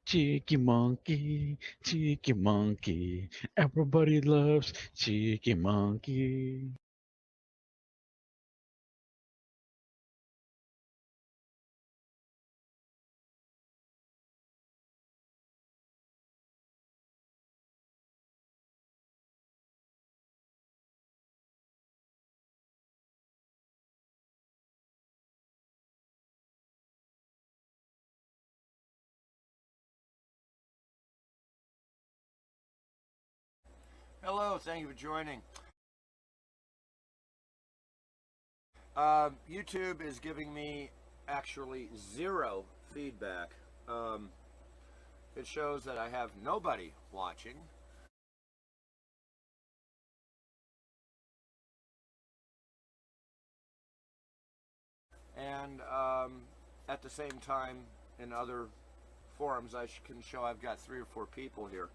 cheeky monkey. Everybody loves cheeky monkey. Hello, thank you for joining. YouTube is giving me actually zero feedback. Um, it shows that I have nobody watching. And at the same time, in other forums, I can show I've got 3 or 4 people here.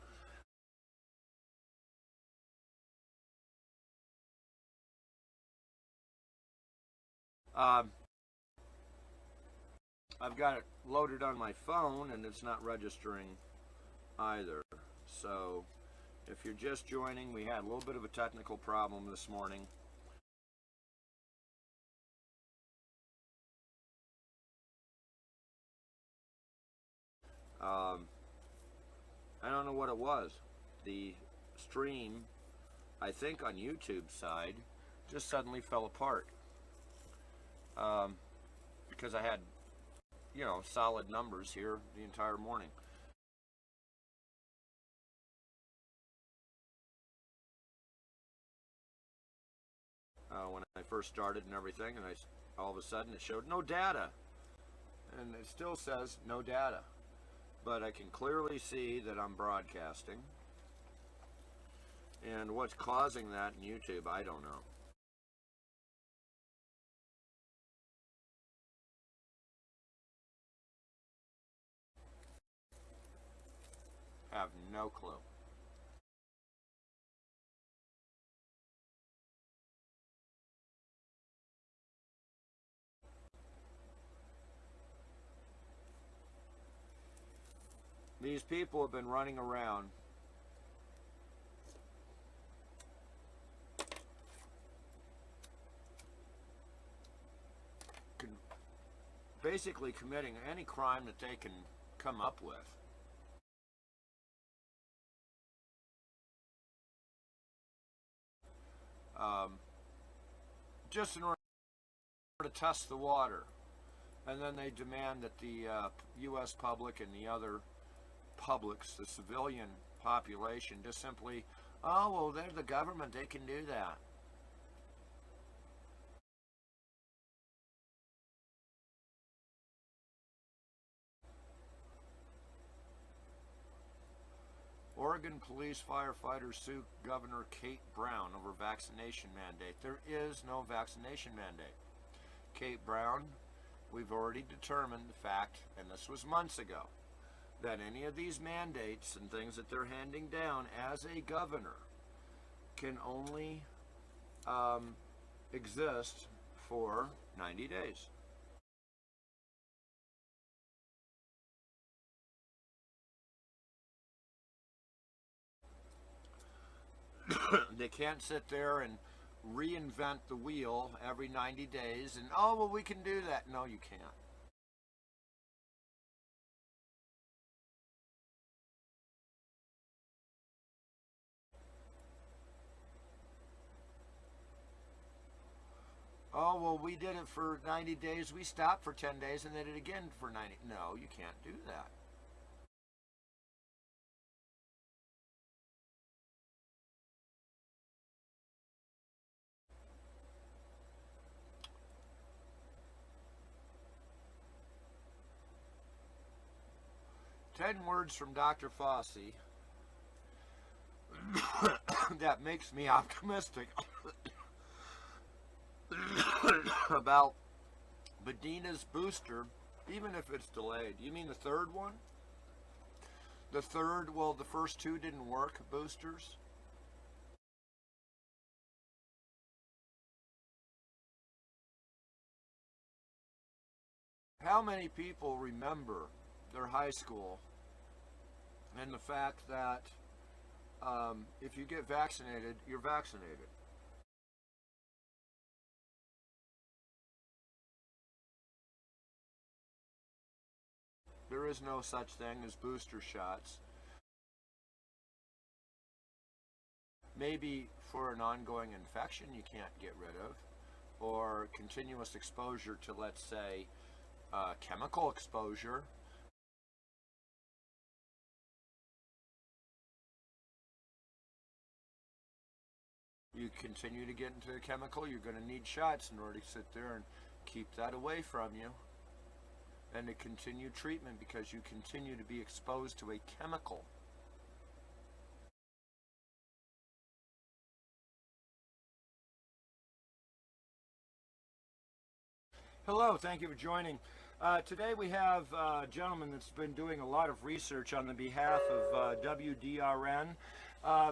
Um, I've got it loaded on my phone and it's not registering either. So if you're just joining, we had a little bit of a technical problem this morning. Um, I don't know what it was. The stream, I think on YouTube's side, just suddenly fell apart. Um, because I had, solid numbers here the entire morning. When I first started and everything, and all of a sudden it showed no data. And it still says no data. But I can clearly see that I'm broadcasting. And what's causing that in YouTube, I don't know. Have no clue. These people have been running around basically committing any crime that they can come up with. Um, just in order to test the water. And then they demand that the U.S. public and the other publics, the civilian population, just simply, oh, well, they're the government, they can do that. Oregon police firefighters sue Governor Kate Brown over vaccination mandate. There is no vaccination mandate. Kate Brown, we've already determined the fact, and this was months ago, that any of these mandates and things that they're handing down as a governor can only exist for 90 days. They can't sit there and reinvent the wheel every 90 days and, oh, well, we can do that. No, you can't. Oh, well, we did it for 90 days. We stopped for 10 days and did it again for 90. No, you can't do that. Ten words from Dr. Fossey that makes me optimistic about Medina's booster, even if it's delayed. You mean the third one? The third, well, the first 2 didn't work, boosters. How many people remember their high school and the fact that if you get vaccinated, you're vaccinated. There is no such thing as booster shots. Maybe for an ongoing infection you can't get rid of, or continuous exposure to, let's say, chemical exposure. You continue to get into the chemical, you're going to need shots in order to sit there and keep that away from you, and to continue treatment because you continue to be exposed to a chemical. Hello, thank you for joining. Today we have a gentleman that's been doing a lot of research on the behalf of WDRN.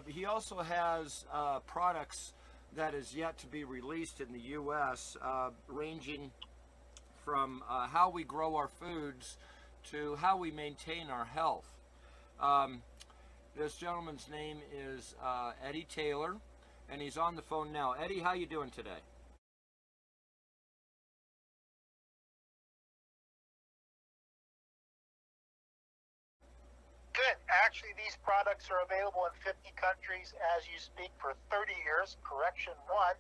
He also has products that is yet to be released in the U.S., ranging from how we grow our foods to how we maintain our health. This gentleman's name is Eddie Taylor, and he's on the phone now. Eddie, how you doing today? Good. Actually, these products are available in 50 countries as you speak for 30 years. Correction one,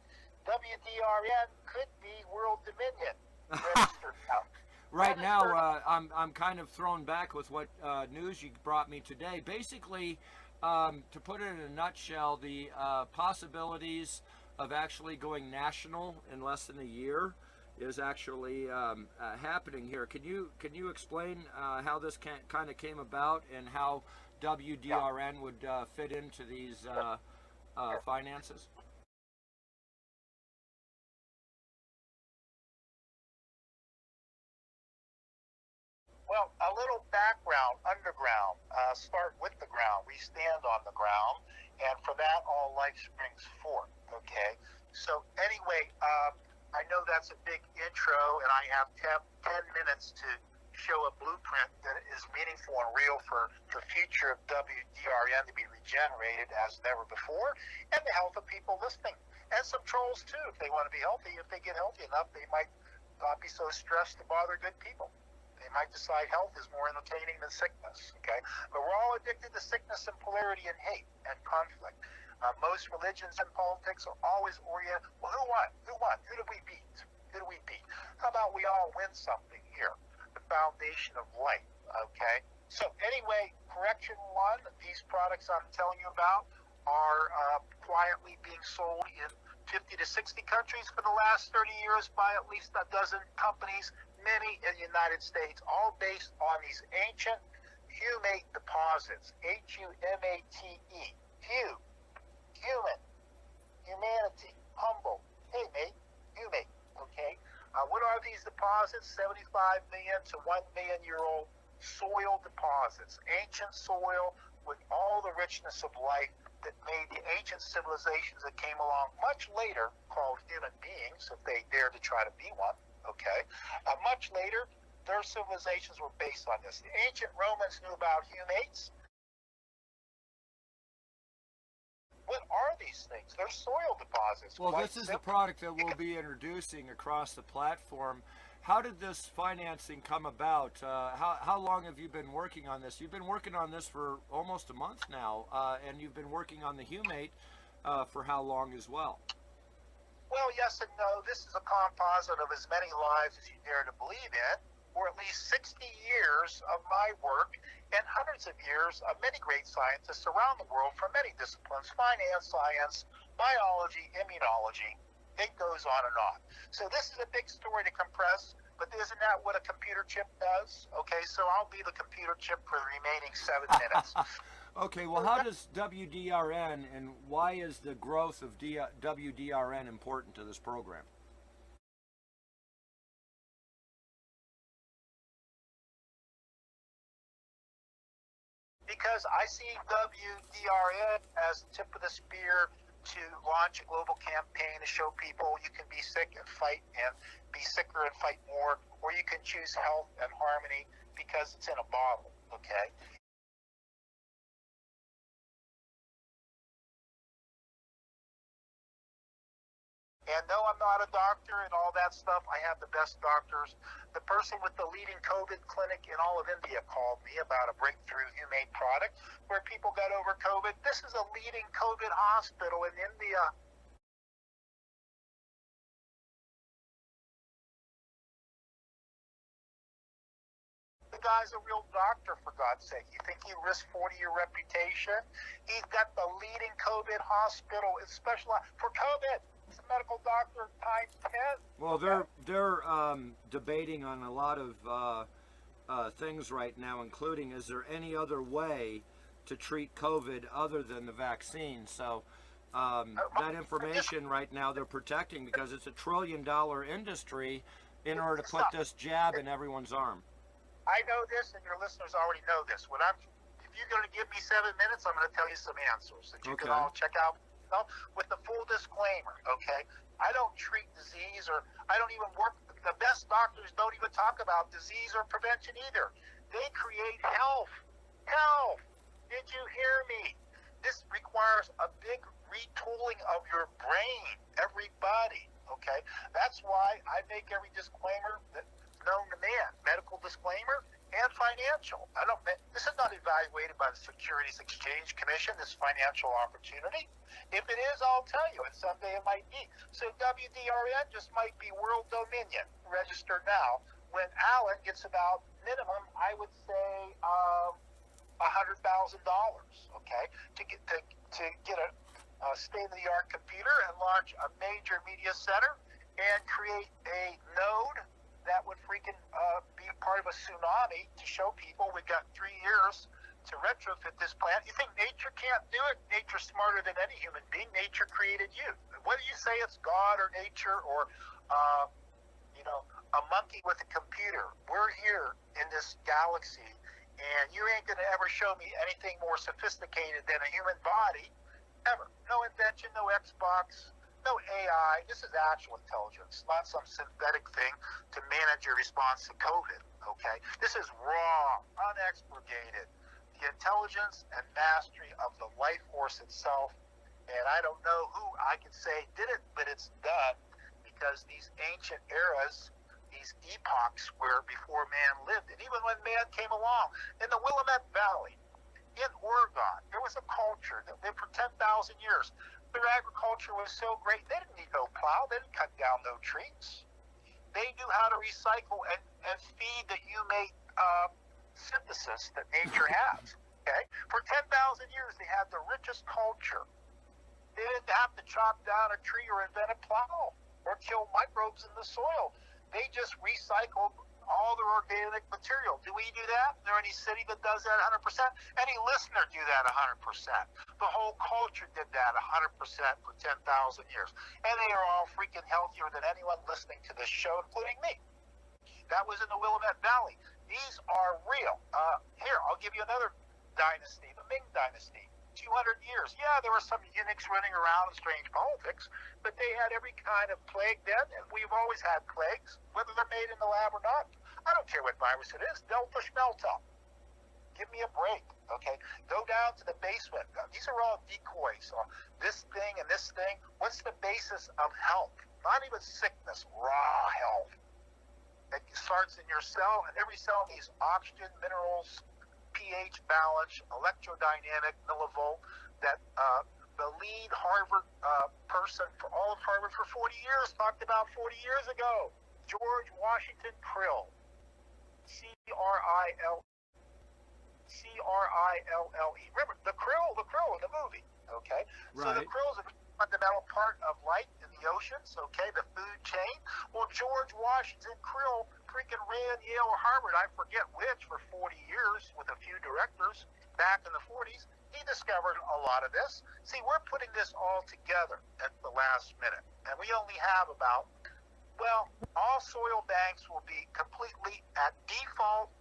WDRN could be World Dominion registered now. Right now, I'm kind of thrown back with what news you brought me today. Basically, to put it in a nutshell, the possibilities of actually going national in less than a year is actually happening here. Can you explain how this kind of came about and how WDRN would fit into these finances? Well, a little background, underground. Start with the ground. We stand on the ground, and for that, all life springs forth. Okay. So anyway, I know that's a big intro, and I have 10 minutes to show a blueprint that is meaningful and real for the future of WDRN to be regenerated as never before, and the health of people listening. And some trolls too, if they want to be healthy. If they get healthy enough, they might not be so stressed to bother good people. They might decide health is more entertaining than sickness, okay? But we're all addicted to sickness and polarity and hate and conflict. Most religions and politics are always oriented, well, who won? Who won? Who did we beat? Who do we beat? How about we all win something here? The foundation of life, okay? So anyway, correction one, these products I'm telling you about are quietly being sold in 50 to 60 countries for the last 30 years by at least a dozen companies, many in the United States, all based on these ancient humate deposits, Humate, human, humanity, humble, hey mate, humate, okay? What are these deposits? 75 million to 1 million year old soil deposits, ancient soil with all the richness of life that made the ancient civilizations that came along much later, called human beings, if they dared to try to be one, okay? Much later, their civilizations were based on this. The ancient Romans knew about humates. What are these things? They're soil deposits. Well, this is the product that we'll be introducing across the platform. How did this financing come about? How long have you been working on this? You've been working on this for almost a month now, and you've been working on the Humate for how long as well? Well, yes and no. This is a composite of as many lives as you dare to believe in, or at least 60 years of my work and hundreds of years of many great scientists around the world from many disciplines, finance, science, biology, immunology. It goes on and on. So this is a big story to compress, but isn't that what a computer chip does? Okay, so I'll be the computer chip for the remaining 7 minutes. Okay, well, how does WDRN and why is the growth of WDRN important to this program? Because I see WDRN as the tip of the spear to launch a global campaign to show people you can be sick and fight and be sicker and fight more, or you can choose health and harmony because it's in a bottle, okay? And no, I'm not a doctor and all that stuff. I have the best doctors. The person with the leading COVID clinic in all of India called me about a breakthrough Humate product where people got over COVID. This is a leading COVID hospital in India. The guy's a real doctor, for God's sake. You think he risked 40-year reputation? He's got the leading COVID hospital. It's specialized for COVID. He's a medical doctor times 10. Well, they're debating on a lot of things right now, including is there any other way to treat COVID other than the vaccine? So that information right now they're protecting because it's $1 trillion industry in order to put this jab in everyone's arm. I know this, and your listeners already know this. If you're going to give me 7 minutes, I'm going to tell you some answers that you can all check out with the full disclaimer. Okay, I don't treat disease, or I don't even work. The best doctors don't even talk about disease or prevention either. They create health. Health. Did you hear me? This requires a big retooling of your brain. Everybody. Okay, that's why I make every disclaimer that's known to man. Medical disclaimer and financial. This is not evaluated by the Securities Exchange Commission, this financial opportunity. If it is, I'll tell you, and someday it might be. So WDRN just might be world dominion. Register now. When Alan gets about minimum, I would say $100,000. Okay, to get a state-of-the-art computer and launch a major media center and create a node that would freaking be part of a tsunami to show people we've got 3 years to retrofit this plant. You think nature can't do it? Nature's smarter than any human being. Nature created you. Whether you say it's God or nature or, a monkey with a computer, we're here in this galaxy, and you ain't going to ever show me anything more sophisticated than a human body, ever. No invention, no Xbox, no AI. This is actual intelligence, not some synthetic thing to manage your response to COVID, okay? This is raw, unexpurgated. The intelligence and mastery of the life force itself, and I don't know who I could say did it, but it's done because these ancient eras, these epochs where before man lived, and even when man came along, in the Willamette Valley, in Oregon, there was a culture that lived for 10,000 years. Their agriculture was so great, they didn't need no plow, they didn't cut down no trees. They knew how to recycle and feed the humate synthesis that nature has. Okay, for 10,000 years, they had the richest culture. They didn't have to chop down a tree or invent a plow or kill microbes in the soil. They just recycled all their organic material. Do we do that? Is there any city that does that 100%? Any listener do that 100%? The whole culture did that 100% for 10,000 years. And they are all freaking healthier than anyone listening to this show, including me. That was in the Willamette Valley. These are real. Here, I'll give you another dynasty, the Ming Dynasty. 200 years. Yeah, there were some eunuchs running around in strange politics, but they had every kind of plague then, and we've always had plagues, whether they're made in the lab or not. I don't care what virus it is. Delta Schmelta. Give me a break, okay? Go down to the basement. These are all decoys. This thing and this thing. What's the basis of health? Not even sickness, raw health. It starts in your cell, and every cell needs oxygen, minerals, pH balance, electrodynamic, millivolt, that the lead Harvard person for all of Harvard for 40 years talked about 40 years ago. George Washington Krill. C-R-I-L-L-E. Remember, the krill in the movie, okay? Right. So the krill is a fundamental part of life in the oceans, okay, the food chain. Well, George Washington Krill freaking ran Yale or Harvard, I forget which, for 40 years with a few directors back in the 40s. He discovered a lot of this. See, we're putting this all together at the last minute, and we only have about, all soil banks will be completely at default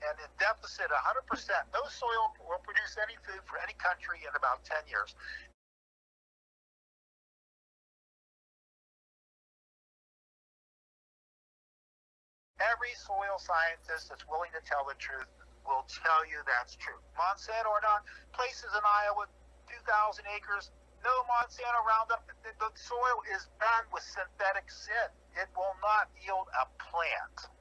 and in deficit 100%. No soil will produce any food for any country in about 10 years. Every soil scientist that's willing to tell the truth will tell you that's true. Monsanto or not, places in Iowa, 2,000 acres, no Monsanto Roundup. The soil is done with synthetic sin. It will not yield a plant.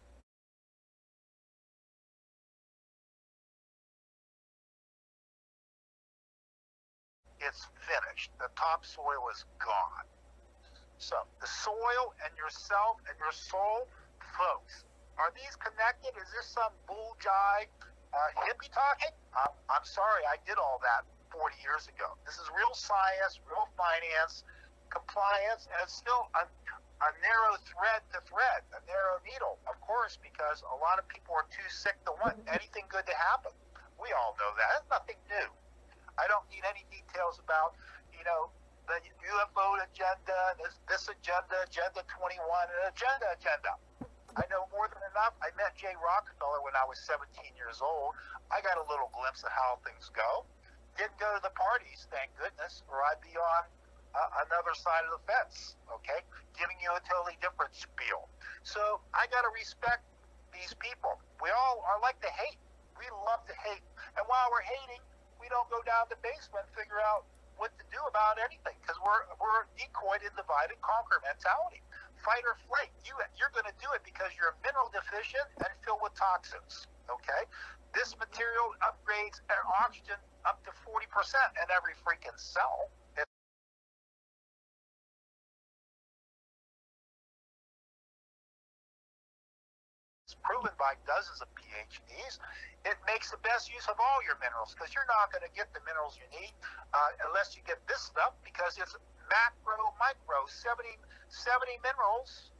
It's finished. The topsoil is gone. So the soil and yourself and your soul, folks, are these connected? Is this some bull jive hippie talking? I'm sorry, I did all that 40 years ago. This is real science, real finance, compliance, and it's still a narrow thread to thread, a narrow needle, of course, because a lot of people are too sick to want anything good to happen. We all know that. It's nothing new. I don't need any details about, the UFO agenda, this agenda, Agenda 21, and agenda. I know more than enough. I met Jay Rockefeller when I was 17 years old. I got a little glimpse of how things go. Didn't go to the parties, thank goodness, or I'd be on another side of the fence, okay, giving you a totally different spiel. So I got to respect these people. We all are like to hate. We love to hate. And while we're hating, we don't go down the basement and figure out what to do about anything, because we're decoyed in divide and conquer mentality. Fight or flight. You're going to do it because you're mineral deficient and filled with toxins. Okay, this material upgrades oxygen up to 40% in every freaking cell. It's proven by dozens of PhDs. It makes the best use of all your minerals, because you're not going to get the minerals you need unless you get this stuff, because it's macro, micro, 70 minerals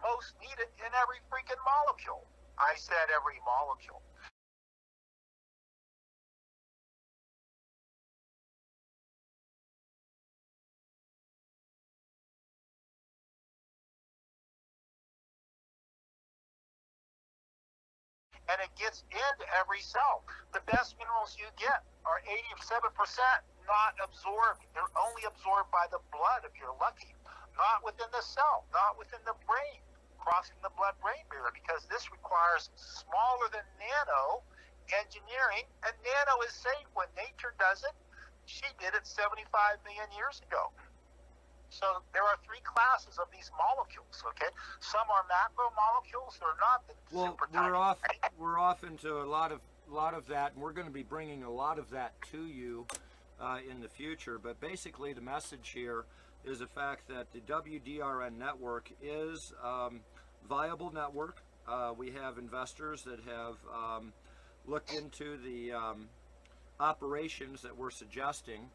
most needed in every freaking molecule. I said every molecule. And it gets into every cell. The best minerals you get are 87% not absorbed. They're only absorbed by the blood if you're lucky. Not within the cell, not within the brain, crossing the blood-brain barrier, because this requires smaller than nano engineering, and nano is safe when nature does it. She did it 75 million years ago. So there are three classes of these molecules, okay? Some are macromolecules, they're not the super tiny. We're off into a lot of that, and we're going to be bringing a lot of that to you in the future. But basically, the message here is the fact that the WDRN network is viable network. We have investors that have looked into the operations that we're suggesting.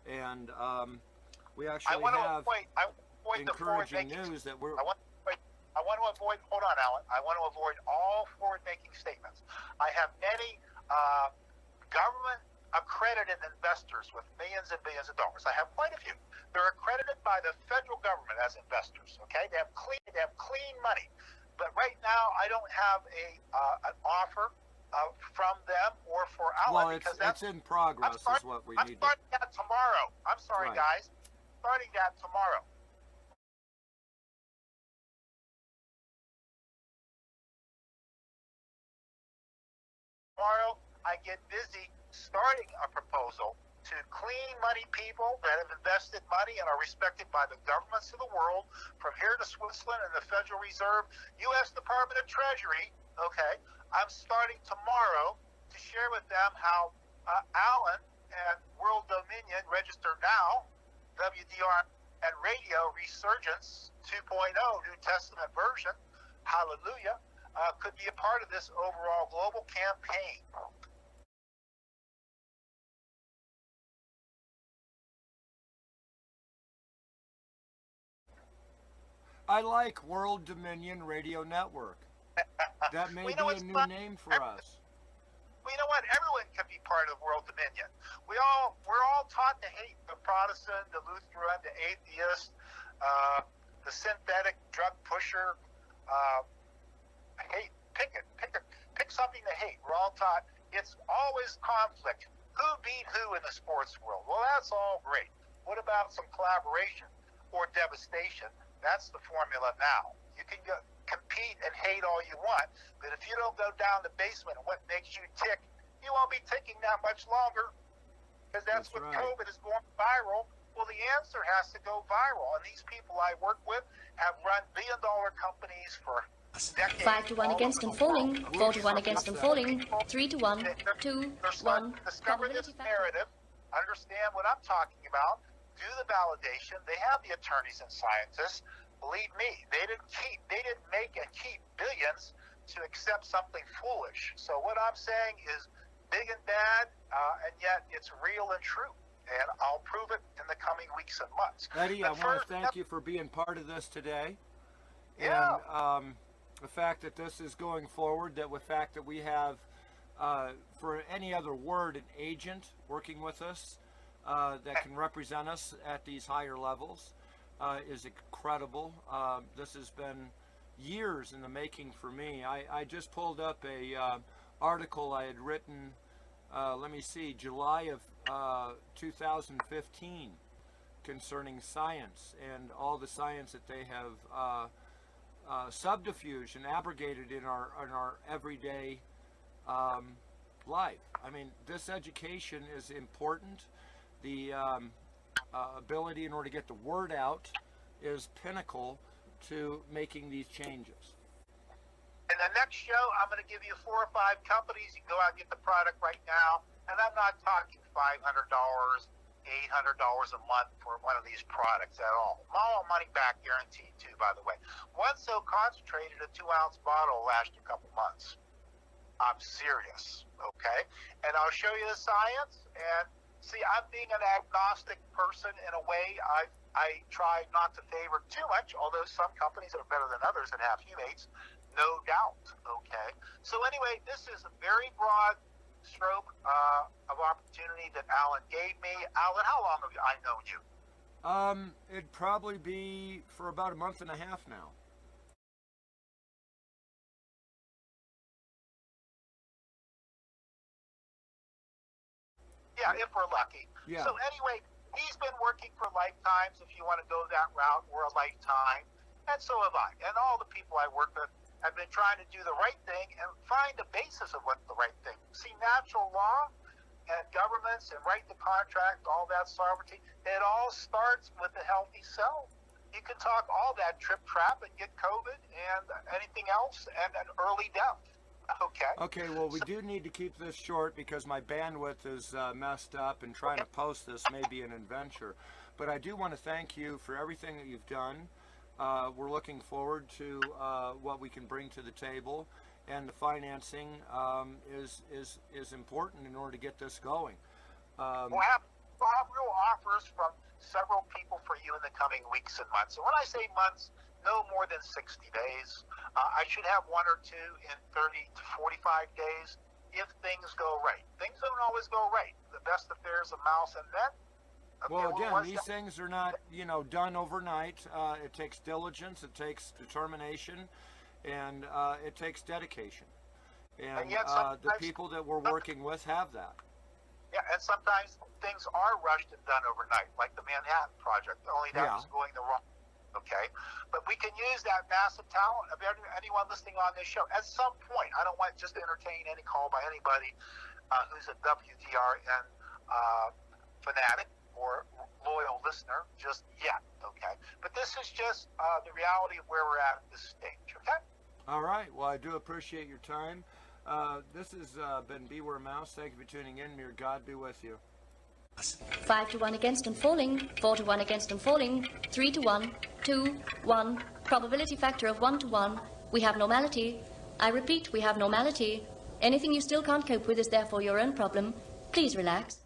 And we actually have encouraging news that we're... I want to avoid, hold on, Alan. I want to avoid all forward-making statements. I have many government-accredited investors with millions and billions of dollars. I have quite a few. They're accredited by the federal government as investors, okay? They have clean money. But right now, I don't have an offer from them or for Alan, because it's in progress is what we need. I'm starting that tomorrow. I'm sorry, right, guys. Starting that tomorrow. Tomorrow, I get busy starting a proposal to clean money people that have invested money and are respected by the governments of the world, from here to Switzerland and the Federal Reserve, U.S. Department of Treasury, okay? I'm starting tomorrow to share with them how Alan and World Dominion, register now, WDRN and Radio Resurgence 2.0, New Testament version, hallelujah, could be a part of this overall global campaign. I like World Dominion Radio Network. That may be a new name for us. Well, you know what? Everyone can be part of World Dominion. We're all taught to hate the Protestant, the Lutheran, the atheist, the synthetic drug pusher. Hate. Pick something to hate. We're all taught it's always conflict. Who beat who in the sports world? Well, that's all great. What about some collaboration or devastation? That's the formula now. You can compete and hate all you want, but if you don't go down the basement and what makes you tick, you won't be ticking that much longer, because that's what right. COVID is going viral. Well, the answer has to go viral, and these people I work with have run billion-dollar companies for decades. 5 to 1 against and falling, 4 to 1 against and falling, 3 to 1, 2, They're starting 1. to discover this narrative, understand what I'm talking about, do the validation. They have the attorneys and scientists. Believe me, they didn't make and keep billions to accept something foolish. So what I'm saying is big and bad, and yet it's real and true. And I'll prove it in the coming weeks and months. Eddie, But I want to thank you for being part of this today. Yeah. And the fact that this is going forward, that the fact that we have, for any other word, an agent working with us that can represent us at these higher levels is incredible. This has been years in the making for me. I just pulled up a article I had written, let me see, July of 2015 concerning science and all the science that they have subterfuge and abrogated in our everyday life. I mean, this education is important. The ability in order to get the word out is pinnacle to making these changes. In the next show, I'm going to give you 4 or 5 companies. You can go out and get the product right now. And I'm not talking $500, $800 a month for one of these products at all. All money back guaranteed too, by the way. One so concentrated, a 2-ounce bottle will last you a couple months. I'm serious, okay? And I'll show you the science. And see, I'm being an agnostic person in a way. I try not to favor too much, although some companies are better than others and have humates, no doubt, okay? So anyway, this is a very broad stroke of opportunity that Alan gave me. Alan, how long have I known you? It'd probably be for about a month and a half now. Yeah, if we're lucky. Yeah. So anyway, he's been working for lifetimes, if you want to go that route, or a lifetime, and so have I. And all the people I work with have been trying to do the right thing and find the basis of what's the right thing. See, natural law and governments and write the contract, all that sovereignty, it all starts with a healthy cell. You can talk all that trip-trap and get COVID and anything else and an early death. Okay. Okay, well, we do need to keep this short because my bandwidth is messed up, and trying to post this may be an adventure. But I do want to thank you for everything that you've done. We're looking forward to what we can bring to the table, and the financing is important in order to get this going. We'll have real offers from several people for you in the coming weeks and months. And when I say months, no more than 60 days. I should have 1 or 2 in 30 to 45 days if things go right. Things don't always go right. The best affairs of mouse and men. Okay, well, again, these things are not, done overnight. It takes diligence, it takes determination, and it takes dedication. And yet the people that we're working with have that. Yeah, and sometimes things are rushed and done overnight, like the Manhattan Project. Only that was going the wrong. Okay, but we can use that massive talent of anyone listening on this show at some point. I don't want just to entertain any call by anybody who's a WDRN fanatic or loyal listener just yet, okay? But this is just the reality of where we're at this stage, okay? All right. Well, I do appreciate your time. This has been Beware Mouse. Thank you for tuning in. May God be with you. 5 to 1 against and falling, 4 to 1 against and falling, 3 to 1, 2, 1. Probability factor of 1 to 1. We have normality. I repeat, we have normality. Anything you still can't cope with is therefore your own problem. Please relax.